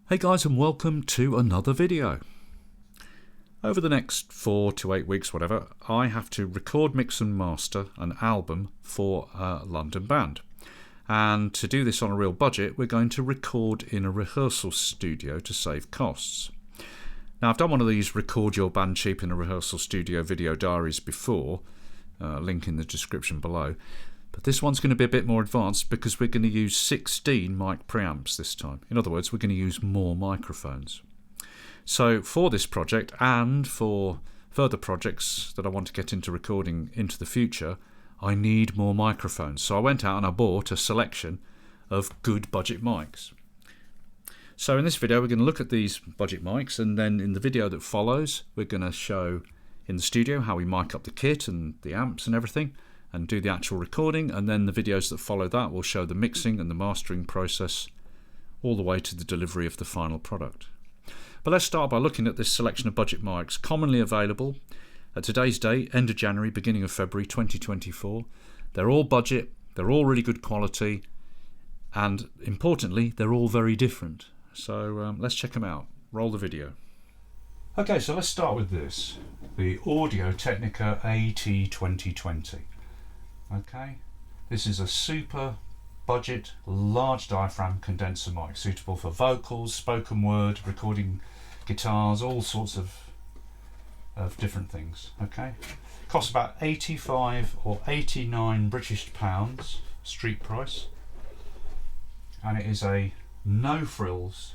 Hey guys, and welcome to another video. Over the next 4 to 8 weeks, whatever, I have to record, mix and master an album for a London band. And to do this on a real budget, we're going to record in a rehearsal studio to save costs. Now, I've done one of these record your band cheap in a rehearsal studio video diaries before, link in the description below. But this one's going to be a bit more advanced because we're going to use 16 mic preamps this time. In other words, we're going to use more microphones. So for this project and for further projects that I want to get into recording into the future, I need more microphones. So I went out and I bought a selection of good budget mics. So in this video we're going to look at these budget mics, and then in the video that follows we're going to show in the studio how we mic up the kit and the amps and everything, and do the actual recording, and then the videos that follow that will show the mixing and the mastering process all the way to the delivery of the final product. But let's start by looking at this selection of budget mics commonly available at today's date, end of January, beginning of February 2024. They're all budget, they're all really good quality, and importantly they're all very different. So let's check them out. Roll the video. Okay, so let's start with this, the Audio-Technica AT-2020. Okay, this is a super budget large diaphragm condenser mic suitable for vocals, spoken word, recording guitars, all sorts of different things. Okay, costs about 85 or 89 British pounds street price, and it is a no frills,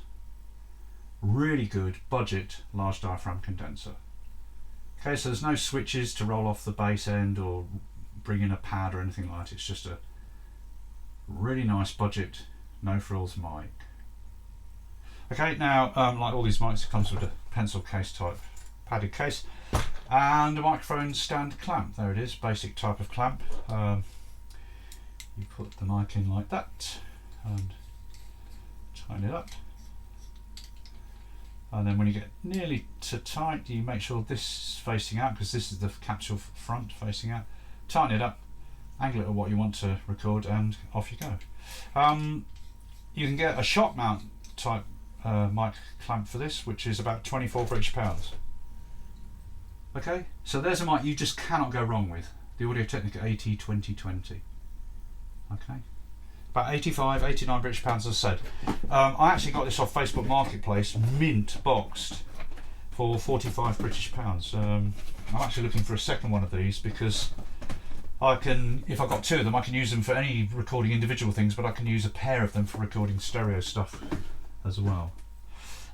really good budget large diaphragm condenser. Okay, so there's no switches to roll off the bass end or bring in a pad or anything like that. It's just a really nice budget no frills mic. Okay, now like all these mics, it comes with a pencil case type padded case and a microphone stand clamp. There it is, basic type of clamp. You put the mic in like that and tighten it up, and then when you get nearly to tight you make sure this is facing out, because this is the capsule front facing out. Tighten it up, angle it at what you want to record, and off you go. You can get a shock mount type mic clamp for this, which is about 24 British pounds. Okay, so there's a mic you just cannot go wrong with, the Audio-Technica AT-2020. Okay, about 85, 89 British pounds, as I said. I actually got this off Facebook Marketplace, mint boxed, for 45 British pounds. I'm actually looking for a second one of these because I can, if I've got two of them, I can use them for any recording individual things, but I can use a pair of them for recording stereo stuff as well.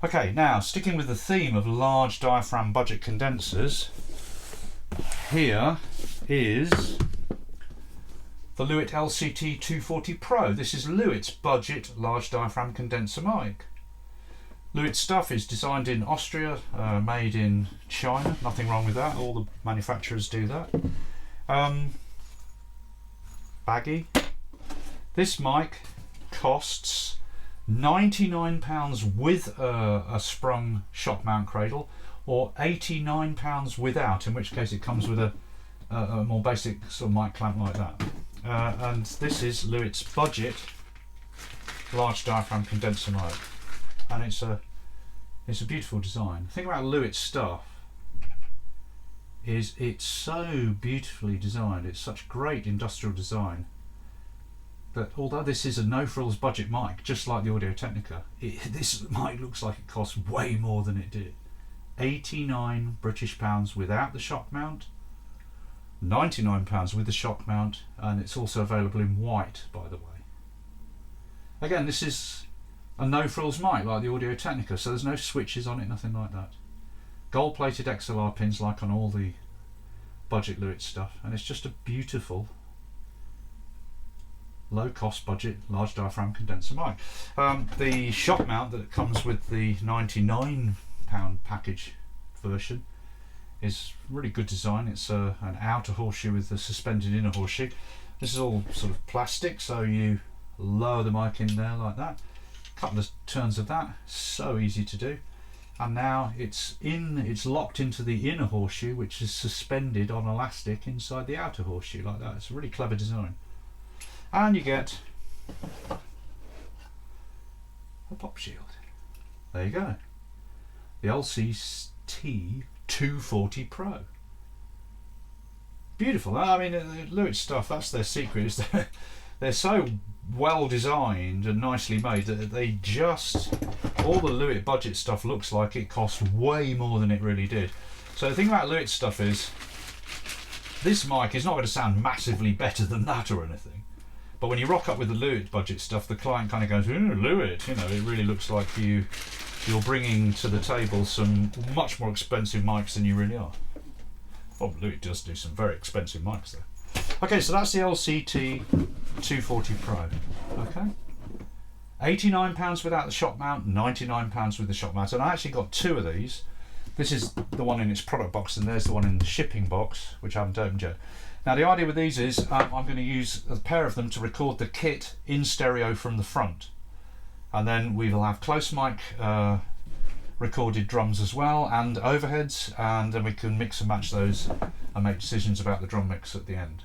Okay, now sticking with the theme of large diaphragm budget condensers, here is the Lewitt LCT 240 Pro. This is Lewitt's budget large diaphragm condenser mic. Lewitt stuff is designed in Austria, made in China, nothing wrong with that, all the manufacturers do that. Baggy. This mic costs £99 with a sprung shock mount cradle, or £89 without, in which case it comes with a more basic sort of mic clamp like that. And this is Lewitt's budget large diaphragm condenser mic, and it's a beautiful design. The thing about Lewitt stuff is it's so beautifully designed, it's such great industrial design, that although this is a no frills budget mic, just like the Audio-Technica, this mic looks like it costs way more than it did. 89 British pounds without the shock mount, £99 with the shock mount, and it's also available in white, by the way. Again, this is a no frills mic like the Audio-Technica, so there's no switches on it, nothing like that. Gold plated XLR pins like on all the budget Lewitt stuff, and it's just a beautiful low cost budget large diaphragm condenser mic. The shock mount that comes with the £99 package version is really good design. It's an outer horseshoe with a suspended inner horseshoe. This is all sort of plastic, so you lower the mic in there like that. Couple of turns of that, so easy to do. And now it's locked into the inner horseshoe, which is suspended on elastic inside the outer horseshoe like that. It's a really clever design. And you get a pop shield. There you go. The LCT 240 Pro. Beautiful. I mean, Lewitt stuff, that's their secret, is they're so well designed and nicely made that they just, all the Lewitt budget stuff looks like it cost way more than it really did. So the thing about Lewitt stuff is, this mic is not going to sound massively better than that or anything. But when you rock up with the Lewitt budget stuff, the client kind of goes, Lewitt, you know, it really looks like you're bringing to the table some much more expensive mics than you really are. Oh, Lewitt does do some very expensive mics though. Okay, so that's the LCT 240 Pro. Okay, £89 without the shock mount, £99 with the shock mount. And I actually got two of these. This is the one in its product box, and there's the one in the shipping box, which I haven't opened yet. Now the idea with these is I'm going to use a pair of them to record the kit in stereo from the front, and then we will have close mic recorded drums as well, and overheads, and then we can mix and match those and make decisions about the drum mix at the end.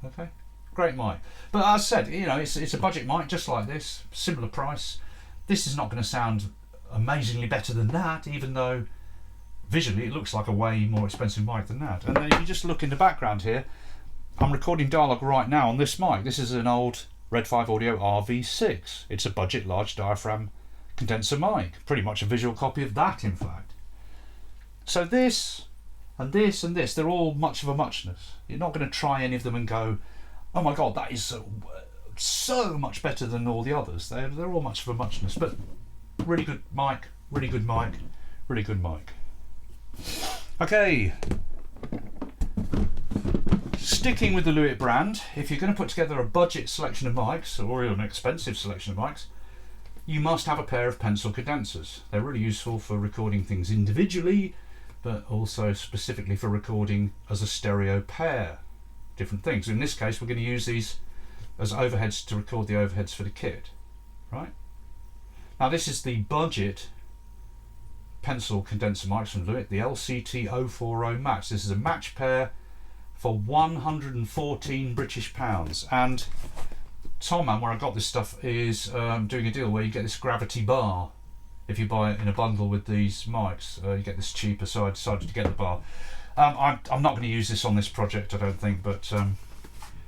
Okay, great mic. But as I said, you know, it's a budget mic just like this, similar price. This is not going to sound amazingly better than that, even though visually it looks like a way more expensive mic than that. And then if you just look in the background here, I'm recording dialogue right now on this mic. This is an old Red5audio RV6. It's a budget large diaphragm condenser mic, pretty much a visual copy of that in fact. So this and this and this, they're all much of a muchness. You're not going to try any of them and go, oh my god, that is so much better than all the others. They're all much of a muchness, but really good mic, really good mic, really good mic. Okay, sticking with the Lewitt brand, if you're going to put together a budget selection of mics or an expensive selection of mics, you must have a pair of pencil condensers. They're really useful for recording things individually, but also specifically for recording as a stereo pair, different things. In this case, we're going to use these as overheads to record the overheads for the kit, right? Now this is the budget pencil condenser mics from Lewitt, the LCT 040 Max. This is a match pair for 114 British pounds, and Thomann, where I got this stuff, is doing a deal where you get this gravity bar. If you buy it in a bundle with these mics, you get this cheaper, so I decided to get the bar. I'm not going to use this on this project, I don't think, but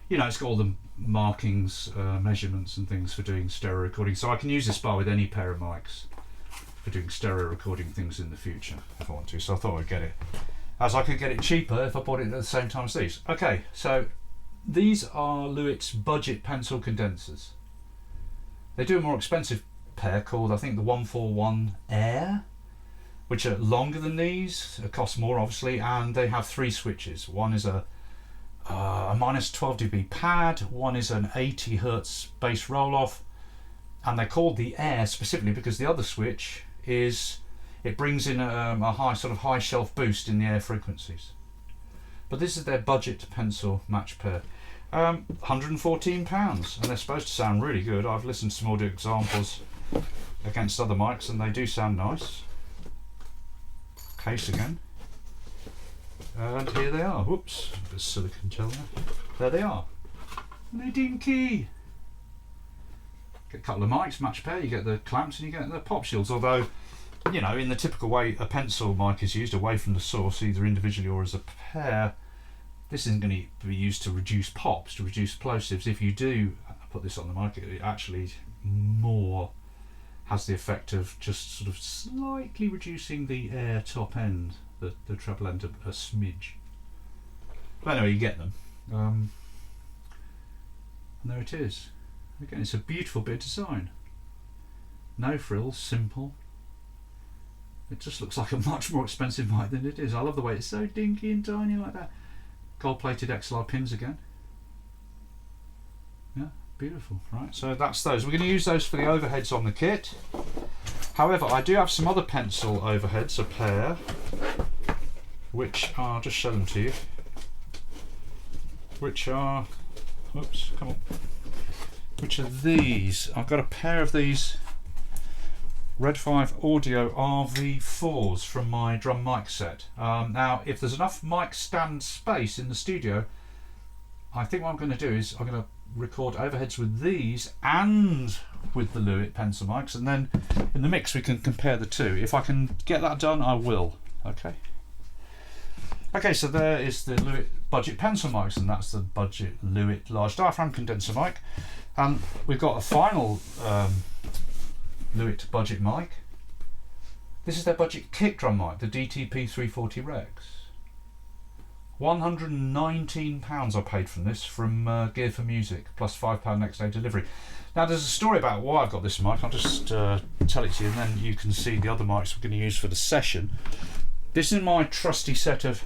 you know, it's got all the markings, measurements and things for doing stereo recording, so I can use this bar with any pair of mics for doing stereo recording things in the future if I want to. So I thought I'd get it, as I could get it cheaper if I bought it at the same time as these. Okay, so these are Lewitt's budget pencil condensers. They do a more expensive pair called, I think, the 141 Air, which are longer than these, cost more obviously, and they have three switches. One is a minus 12 dB pad, one is an 80 Hz bass roll off, and they're called the Air specifically because the other switch is, it brings in a high sort of high shelf boost in the air frequencies. But this is their budget pencil match pair. £114, and they're supposed to sound really good. I've listened to some audio examples against other mics and they do sound nice. Case again. And here they are. Whoops, a bit of silicon gel there. There they are. And they're dinky. Get a couple of mics, match pair, you get the clamps and you get the pop shields. Although, you know, in the typical way a pencil mic is used away from the source, either individually or as a pair, this isn't going to be used to reduce pops, to reduce plosives. If you do put this on the mic, it actually more has the effect of just sort of slightly reducing the air top end, the treble end a smidge. But anyway, you get them. And there it is. Again, it's a beautiful bit of design. No frills, simple. It just looks like a much more expensive mic than it is. I love the way it's so dinky and tiny like that. Gold-plated XLR pins again. Yeah, beautiful. Right, so that's those. We're going to use those for the overheads on the kit. However, I do have some other pencil overheads, a pair, which are, I'll just show them to you, which are, whoops, come on, which are these. I've got a pair of these Red5audio RV4s from my drum mic set. Now, if there's enough mic stand space in the studio, I think what I'm going to do is I'm going to record overheads with these and with the Lewitt pencil mics, and then in the mix we can compare the two. If I can get that done, I will. Okay, so there is the Lewitt budget pencil mics, and that's the budget Lewitt large diaphragm condenser mic. And we've got a final Lewitt budget mic. This is their budget kick drum mic, the DTP 340 REX. £119 I paid from this from Gear for Music, plus £5 next day delivery. Now there's a story about why I've got this mic. I'll just tell it to you, and then you can see the other mics we're going to use for the session. This is my trusty set of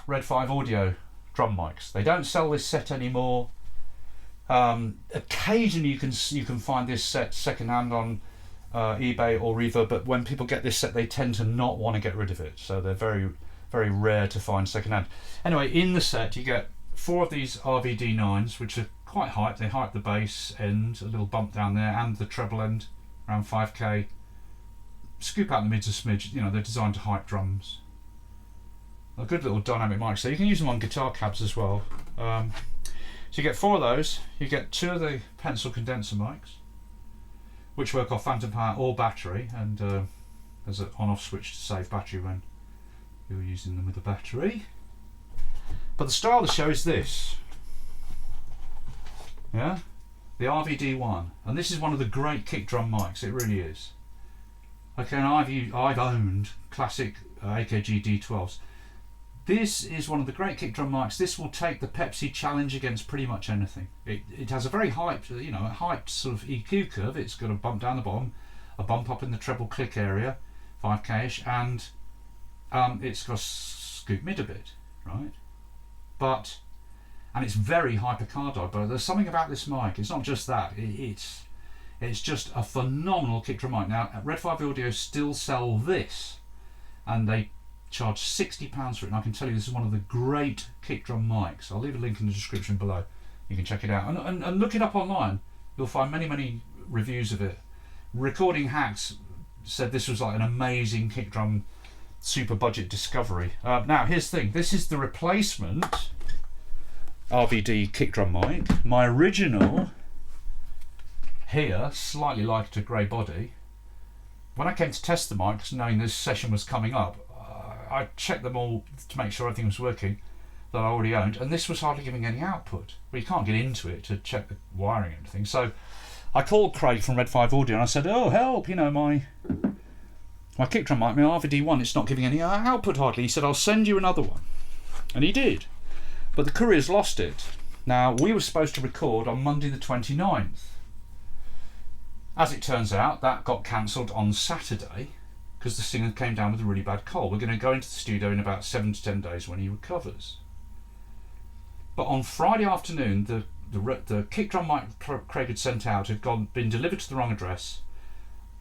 Red5audio drum mics. They don't sell this set anymore. Occasionally you can find this set secondhand on eBay or Reverb, but when people get this set they tend to not want to get rid of it, so they're very, very rare to find secondhand. Anyway, in the set you get 4 of these RVD9s, which are quite hype. They hype the bass end, a little bump down there, and the treble end, around 5k. Scoop out the mids a smidge. You know, they're designed to hype drums. A good little dynamic mic, so you can use them on guitar cabs as well. So you get 4 of those. You get 2 of the pencil condenser mics, which work off phantom power or battery, and there's an on-off switch to save battery when you're using them with a battery. But the star of the show is this. Yeah, the RVD1, and this is one of the great kick drum mics. It really is. Okay, and I've owned classic AKG D12s. This is one of the great kick drum mics. This will take the Pepsi challenge against pretty much anything. It has a very hyped, you know, a hyped sort of EQ curve. It's got a bump down the bottom, a bump up in the treble click area, 5k-ish, and it's got a scoop mid a bit, right? And it's very hypercardioid, but there's something about this mic. It's not just that. It's just a phenomenal kick drum mic. Now, Red5audio still sell this, and they charge £60 for it. And I can tell you, this is one of the great kick drum mics. I'll leave a link in the description below. You can check it out and look it up online. You'll find many reviews of it. Recording Hacks said this was like an amazing kick drum super budget discovery. Now here's the thing. This is the replacement RVD kick drum mic. My original here, slightly lighter grey body. When I came to test the mics, knowing this session was coming up, I checked them all to make sure everything was working that I already owned, and this was hardly giving any output. Well, you can't get into it to check the wiring and everything. So I called Craig from Red5audio and I said, oh help, you know, my kick drum mic, my RVD1, it's not giving any output hardly. He said, I'll send you another one. And he did. But the courier's lost it. Now, we were supposed to record on Monday the 29th. As it turns out, that got cancelled on Saturday because the singer came down with a really bad cold. We're going to go into the studio in about 7 to 10 days when he recovers. But on Friday afternoon, the kick drum mic Craig had sent out had been delivered to the wrong address.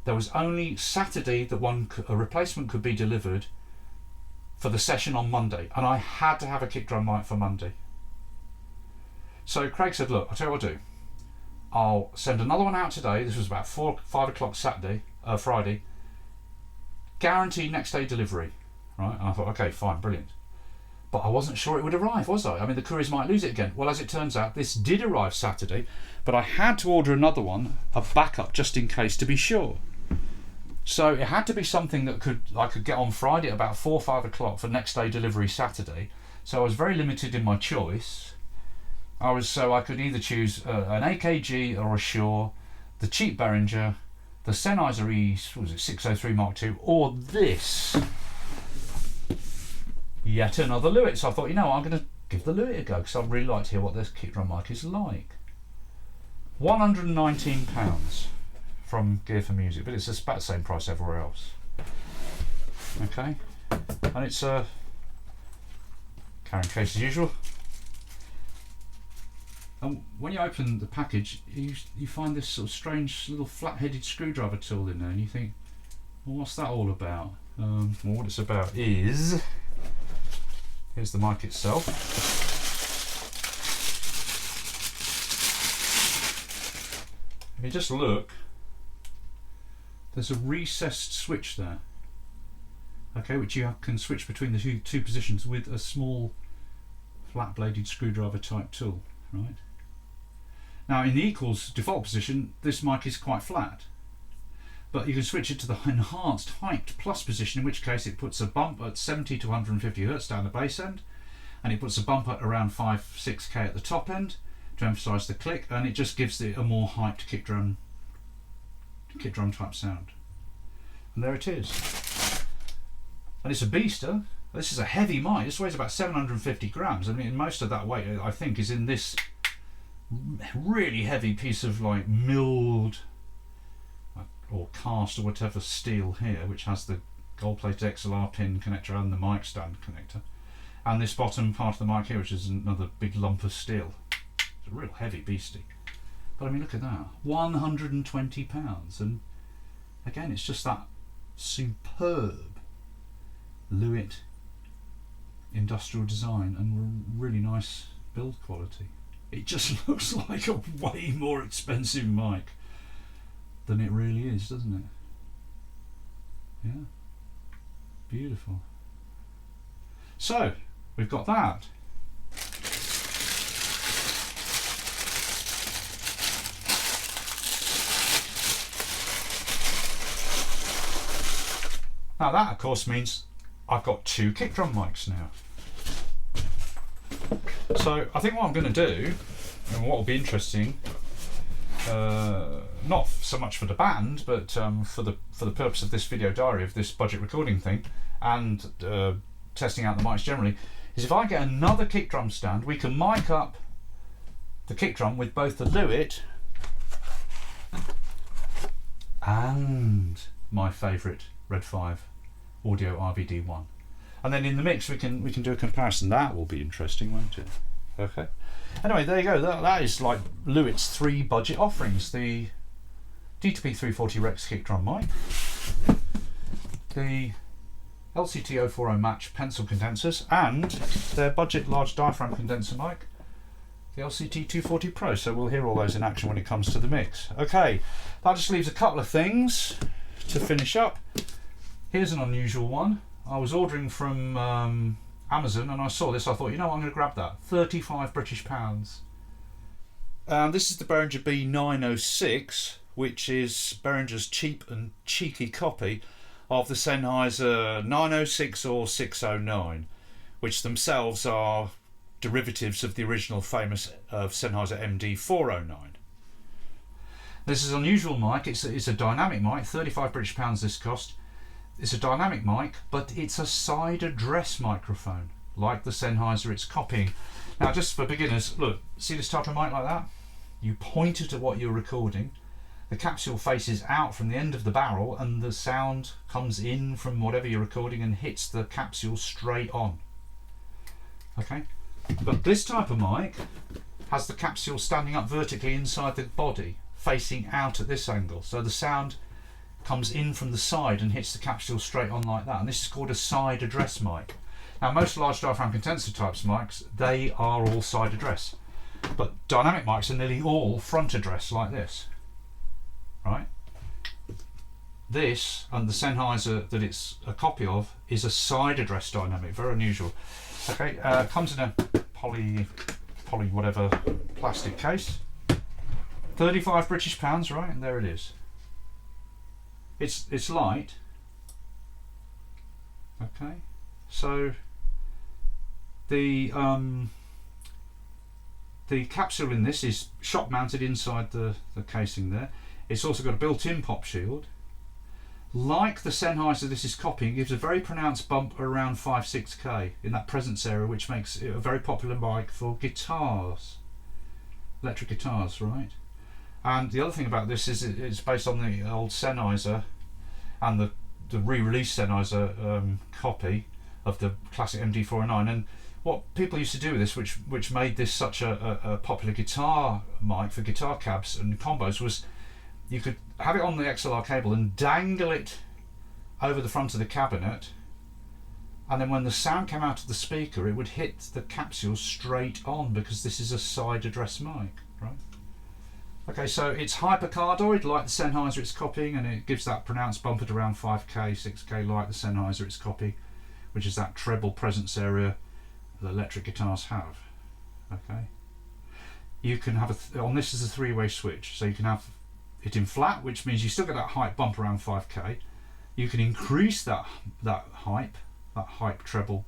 There was only Saturday that a replacement could be delivered for the session on Monday, and I had to have a kick drum mic for Monday. So Craig said, look, I'll tell you what I'll do. I'll send another one out today. This was about 5 o'clock Friday. Guaranteed next day delivery, right? And I thought, okay, fine, brilliant. But I wasn't sure it would arrive, was I? I mean, the couriers might lose it again. Well, as it turns out, this did arrive Saturday, but I had to order another one, a backup, just in case, to be sure. So it had to be something that I could get on Friday at about 4 or 5 o'clock for next day delivery Saturday. So I was very limited in my choice. So I could either choose an AKG or a Shure, the cheap Behringer, the Sennheiser 603 Mark II, or this, yet another Lewitt. So I thought, you know, I'm going to give the Lewitt a go because I'd really like to hear what this kick drum mic is like. £119 from Gear for Music, but it's about the same price everywhere else. Okay, and it's carrying case as usual. And when you open the package, you find this sort of strange little flat-headed screwdriver tool in there, and you think, well, what's that all about? Well, what it's about is, here's the mic itself. If you just look, there's a recessed switch there, okay, which you can switch between the two positions with a small flat-bladed screwdriver type tool, right? Now in the equals default position, this mic is quite flat, but you can switch it to the enhanced hyped plus position, in which case it puts a bump at 70 to 150 Hz down the bass end, and it puts a bump at around 5-6K at the top end to emphasise the click, and it just gives it a more hyped kick drum type sound. And there it is. And it's a beaster. This is a heavy mic. This weighs about 750 grams. I mean, most of that weight, I think, is in this really heavy piece of like milled or cast or whatever steel here, which has the gold-plated XLR pin connector and the mic stand connector, and this bottom part of the mic here, which is another big lump of steel. It's a real heavy beastie. But I mean, look at that, 120 pounds, and again, it's just that superb Lewitt industrial design and really nice build quality. It just looks like a way more expensive mic than it really is, doesn't it? Yeah, beautiful. So we've got that. Now that of course means I've got 2 kick drum mics now. So I think what I'm going to do, and what will be interesting, not so much for the band, but for the purpose of this video diary, of this budget recording thing, and testing out the mics generally, is if I get another kick drum stand, we can mic up the kick drum with both the Lewitt and my favourite Red5 audio RVD1. And then in the mix we can do a comparison. That will be interesting, won't it? Okay. Anyway, there you go. That is like Lewitt's 3 budget offerings: the DTP 340 REX kick drum mic, the LCT 040 match pencil condensers, and their budget large diaphragm condenser mic, the LCT 240 Pro. So we'll hear all those in action when it comes to the mix. Okay, that just leaves a couple of things to finish up. Here's an unusual one. I was ordering from Amazon and I saw this. I thought, you know what, I'm going to grab that. 35 British pounds. This is the Behringer B906, which is Behringer's cheap and cheeky copy of the Sennheiser 906 or 609, which themselves are derivatives of the original famous Sennheiser MD409. This is an unusual mic. It's a dynamic mic. 35 British pounds this cost. It's a dynamic mic, but it's a side address microphone, like the Sennheiser it's copying. Now, just for beginners, look, see this type of mic like that? You point it at what you're recording, the capsule faces out from the end of the barrel, and the sound comes in from whatever you're recording and hits the capsule straight on. Okay? But this type of mic has the capsule standing up vertically inside the body, facing out at this angle, so the sound comes in from the side and hits the capsule straight on like that, and this is called a side address mic. Now, most large diaphragm condenser types mics, they are all side address, but dynamic mics are nearly all front address like this, right? This and the Sennheiser that it's a copy of is a side address dynamic, very unusual. Okay, comes in a poly whatever plastic case. 35 British pounds, right? And there it is. It's light. Okay, so the capsule in this is shock mounted inside the casing there. It's also got a built-in pop shield. Like the Sennheiser this is copying, it gives a very pronounced bump around 5-6K in that presence area, which makes it a very popular mic for guitars, electric guitars, right? And the other thing about this is it's based on the old Sennheiser and the re-released Sennheiser copy of the classic MD409. And what people used to do with this, which made this such a popular guitar mic for guitar cabs and combos, was you could have it on the XLR cable and dangle it over the front of the cabinet, and then when the sound came out of the speaker it would hit the capsule straight on, because this is a side address mic, right? Okay, so it's hypercardioid like the Sennheiser it's copying, and it gives that pronounced bump at around 5K, 6K like the Sennheiser it's copying, which is that treble presence area that electric guitars have. Okay. you can have on this is a three-way switch, so you can have it in flat, which means you still get that height bump around 5k. You can increase that hype treble,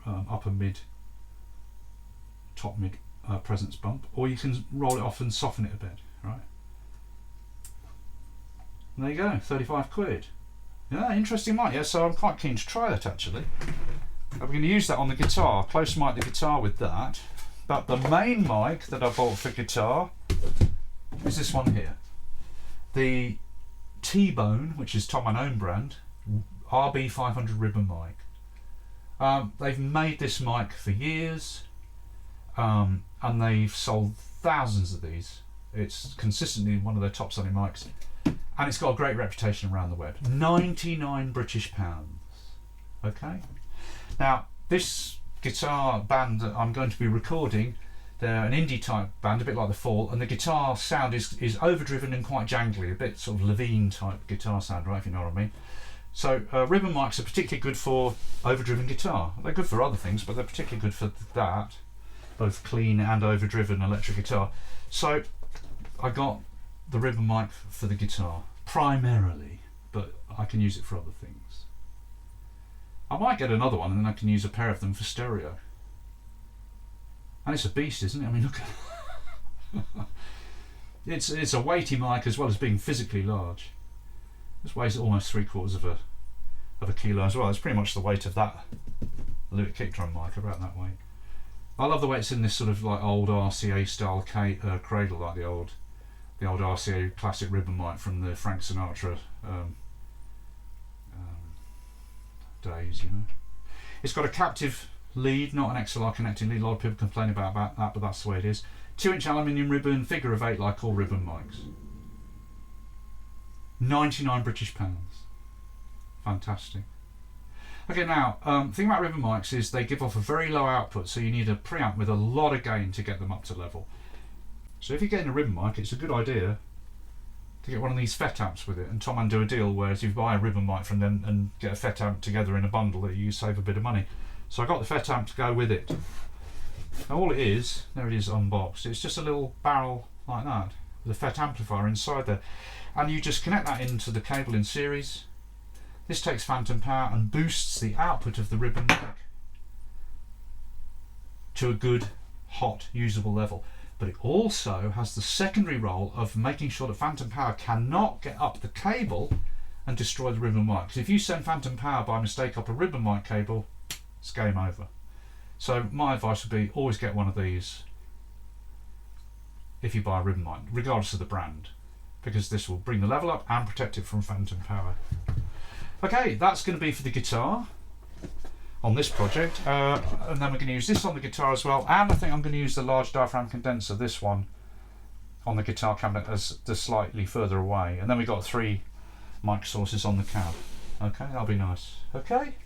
upper mid, top mid presence bump, or you can roll it off and soften it a bit, right? And there you go, 35 quid. Yeah, interesting mic. Yeah, so I'm quite keen to try that actually. I'm going to use that on the guitar, close mic the guitar with that. But the main mic that I bought for guitar is this one here. The T-Bone, which is Thomann own brand, RB 500 ribbon mic. They've made this mic for years, and they've sold thousands of these. It's consistently one of their top selling mics, and it's got a great reputation around the web. 99 British pounds. Okay. Now, this guitar band that I'm going to be recording, they're an indie type band, a bit like The Fall, and the guitar sound is overdriven and quite jangly, a bit sort of Levine type guitar sound, right, if you know what I mean. So ribbon mics are particularly good for overdriven guitar. They're good for other things, but they're particularly good for that, both clean and overdriven electric guitar. So I got the ribbon mic for the guitar primarily, but I can use it for other things. I might get another one and then I can use a pair of them for stereo. And it's a beast, isn't it? I mean, look at it's a weighty mic as well as being physically large. This weighs almost 3/4 of a kilo as well. It's pretty much the weight of that Lewitt kick drum mic, about that weight. I love the way it's in this sort of like old RCA style cradle, like the old RCA classic ribbon mic from the Frank Sinatra days, you know. It's got a captive lead, not an XLR connecting lead. A lot of people complain about that, but that's the way it is. 2-inch aluminium ribbon, figure of 8 like all ribbon mics. 99 British pounds. Fantastic. Okay, now, thing about ribbon mics is they give off a very low output, so you need a preamp with a lot of gain to get them up to level. So if you're getting a ribbon mic, it's a good idea to get one of these FET amps with it, and Thomann do a deal where if you buy a ribbon mic from them and get a FET amp together in a bundle, that you save a bit of money. So I got the FET amp to go with it. Now all it is, there it is unboxed, it's just a little barrel like that with a FET amplifier inside there, and you just connect that into the cable in series. This takes phantom power and boosts the output of the ribbon mic to a good, hot, usable level. But it also has the secondary role of making sure that phantom power cannot get up the cable and destroy the ribbon mic. Because if you send phantom power by mistake up a ribbon mic cable, it's game over. So my advice would be always get one of these if you buy a ribbon mic, regardless of the brand, because this will bring the level up and protect it from phantom power. Okay, that's going to be for the guitar on this project, and then we're going to use this on the guitar as well, and I think I'm going to use the large diaphragm condenser, this one, on the guitar cabinet as the slightly further away, and then we've got 3 mic sources on the cab. Okay, that'll be nice. Okay,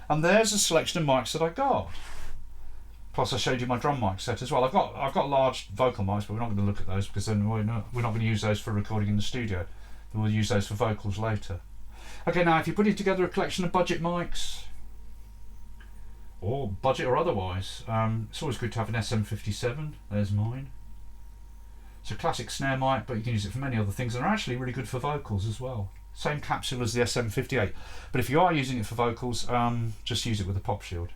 and there's a selection of mics that I got. Plus I showed you my drum mic set as well. I've got large vocal mics, but we're not going to look at those because then we're not going to use those for recording in the studio. We'll use those for vocals later. Okay, now if you're putting together a collection of budget mics, or budget or otherwise, it's always good to have an SM57. There's mine. It's a classic snare mic, but you can use it for many other things, and they're actually really good for vocals as well. Same capsule as the SM58, but if you are using it for vocals, just use it with a pop shield.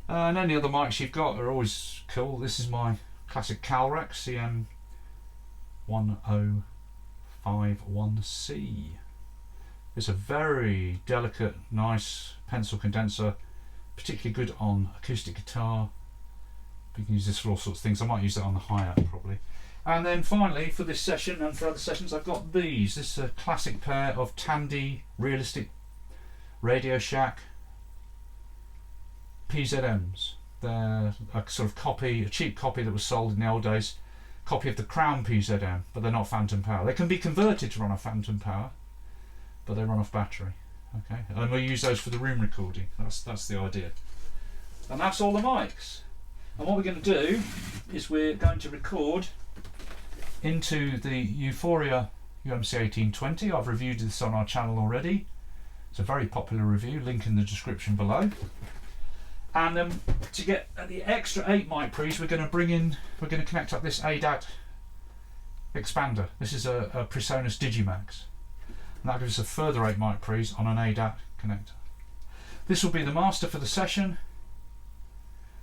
And any other mics you've got are always cool. This is my classic REX CM1051C. It's a very delicate, nice pencil condenser, particularly good on acoustic guitar. You can use this for all sorts of things. I might use that on the hi-hat probably. And then finally, for this session and for other sessions, I've got these. This is a classic pair of Tandy Realistic Radio Shack PZMs. They're a sort of copy, a cheap copy that was sold in the old days, copy of the Crown PZM, but they're not phantom power. They can be converted to run off phantom power, but they run off battery. Okay, and we'll use those for the room recording. That's the idea. And that's all the mics. And what we're going to do is we're going to record into the Euphoria UMC 1820. I've reviewed this on our channel already. It's a very popular review, link in the description below. And then to get the extra 8 mic pre's, we're going to connect up this ADAT expander. This is a PreSonus Digimax, and that gives us a further 8 mic pre's on an ADAT connector. This will be the master for the session,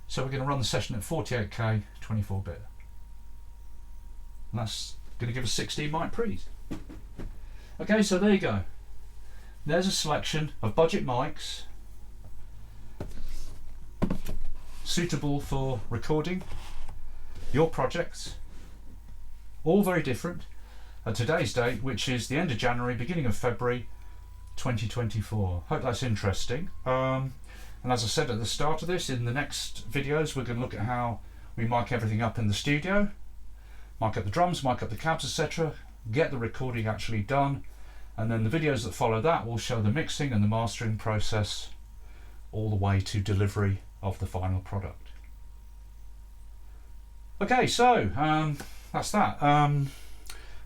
so we're going to run the session at 48K 24-bit, and that's going to give us 16 mic pre's. Okay, so there you go. There's a selection of budget mics suitable for recording your projects, all very different at today's date, which is the end of January, beginning of February 2024. Hope that's interesting. And as I said at the start of this, in the next videos we're going to look at how we mic everything up in the studio, mic up the drums, mic up the cabs, etc., get the recording actually done, and then the videos that follow that will show the mixing and the mastering process all the way to delivery of the final product. Okay, so that's that.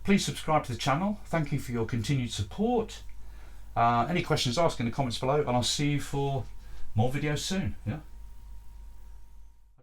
Please subscribe to the channel. Thank you for your continued support. Any questions, ask in the comments below, and I'll see you for more videos soon. Yeah.